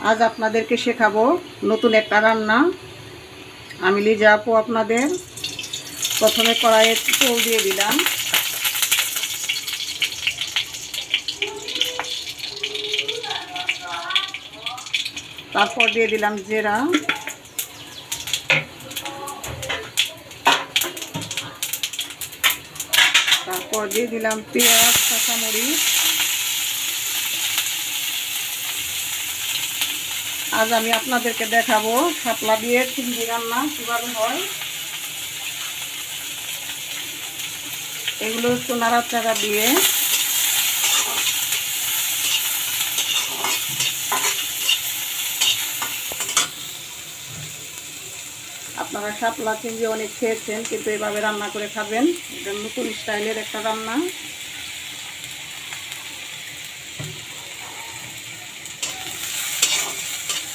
আজ আপনাদেরকে শেখাবো নতুন একটা রান্না। আমি লিজা আপু আপনাদের। প্রথমে কড়াইয়ে তেল দিয়ে দিলাম, তারপর দিয়ে দিলাম জিরা, তারপর দিয়ে দিলাম পেঁয়াজ, কাঁচামরিচ। আজ আমি আপনাদেরকে দেখাবো শাপলা দিয়ে চিংড়ি রান্না কীভাবে হয়। এগুলো একটু নাড়াচাড়া দিয়ে আপনারা শাপলা চিংড়ি অনেক খেয়েছেন, কিন্তু এভাবে রান্না করে খাবেন। এটা নতুন স্টাইলের একটা রান্না।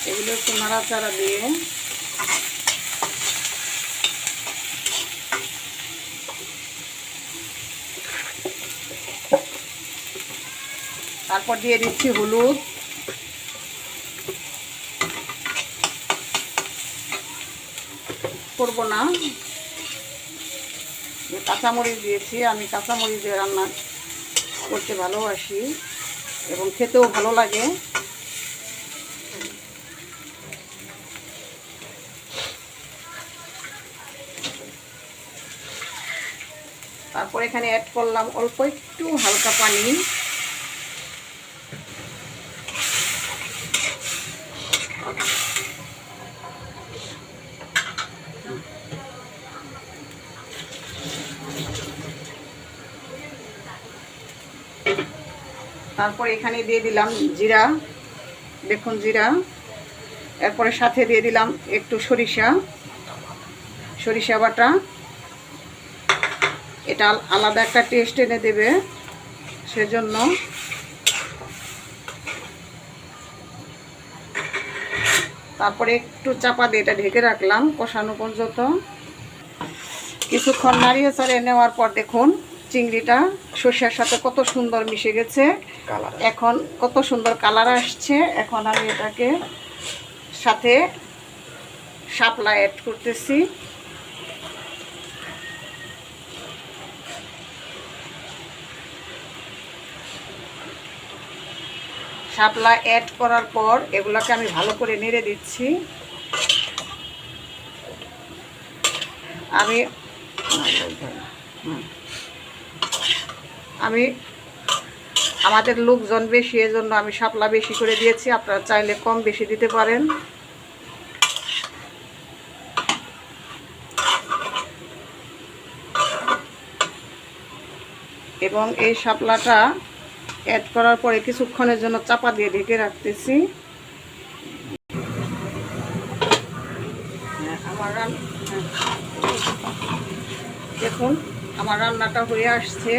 এগুলো একটু নাড়াচাড়া দিয়ে তারপর দিয়ে দিচ্ছি হলুদ, করব না। কাঁচামরিচ দিয়েছি, আমি কাঁচামরিচ দিয়ে রান্না করতে ভালোবাসি এবং খেতেও ভালো লাগে। তারপর এখানে অ্যাড করলাম অল্প একটু হালকা পানি। তারপর এখানে দিয়ে দিলাম জিরা, দেখুন জিরা। এরপরে সাথে দিয়ে দিলাম একটু সরিষা বাটা। এটা আলাদা একটা টেস্ট এনে দেবে, সেজন্য। তারপরে একটু চাপা দিয়ে এটা ঢেকে রাখলাম কষানো পর্যন্ত। কিছুক্ষণ নাড়িয়ে চাড়িয়ে নেওয়ার পর দেখুন চিংড়িটা সর্ষের সাথে কত সুন্দর মিশে গেছে। এখন কত সুন্দর কালার আসছে। এখন আমি এটাকে সাথে শাপলা অ্যাড করতেছি। শাপলা অ্যাড করার পর এগুলোকে আমি ভালো করে নেড়ে দিচ্ছি। আমি আমাদের লোকজন বেশি, এজন্য আমি শাপলা বেশি করে দিয়েছি। আপনারা চাইলে কম বেশি দিতে পারেন। এবং এই শাপলাটা অ্যাড করার পরে কিছুক্ষণের জন্য চাপা দিয়ে ঢেকে রাখতেছি। দেখুন আমার রান্নাটা হয়ে আসছে।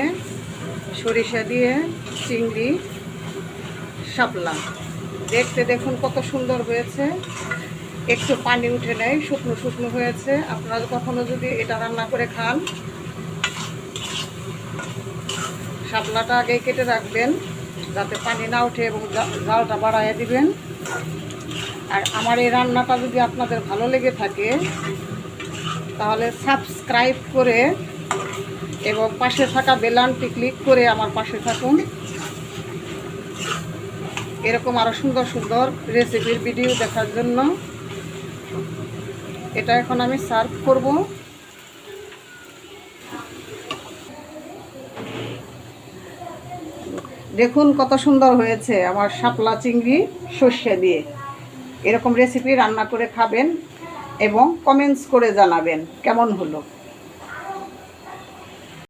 সরিষা দিয়ে চিংড়ি শাপলা দেখতে দেখুন কত সুন্দর হয়েছে। একটু পানি উঠে নেয়, শুকনো শুকনো হয়েছে। আপনারা কখনো যদি এটা রান্না করে খান, শাপলাটা আগে কেটে রাখবেন যাতে পানি না উঠে এবং জালটা বাড়াইয়া দিবেন। আর আমার এই রান্নাটা যদি আপনাদের ভালো লেগে থাকে তাহলে সাবস্ক্রাইব করে এবং পাশে থাকা বেল আইকনটি ক্লিক করে আমার পাশে থাকুন। এরকম আরও সুন্দর সুন্দর রেসিপির ভিডিও দেখার জন্য। এটা এখন আমি সার্ভ করব। দেখুন কত সুন্দর হয়েছে আমার শাপলা চিংড়ি সর্ষে দিয়ে। এরকম রেসিপি রান্না করে খাবেন এবং কমেন্টস করে জানাবেন কেমন হলো।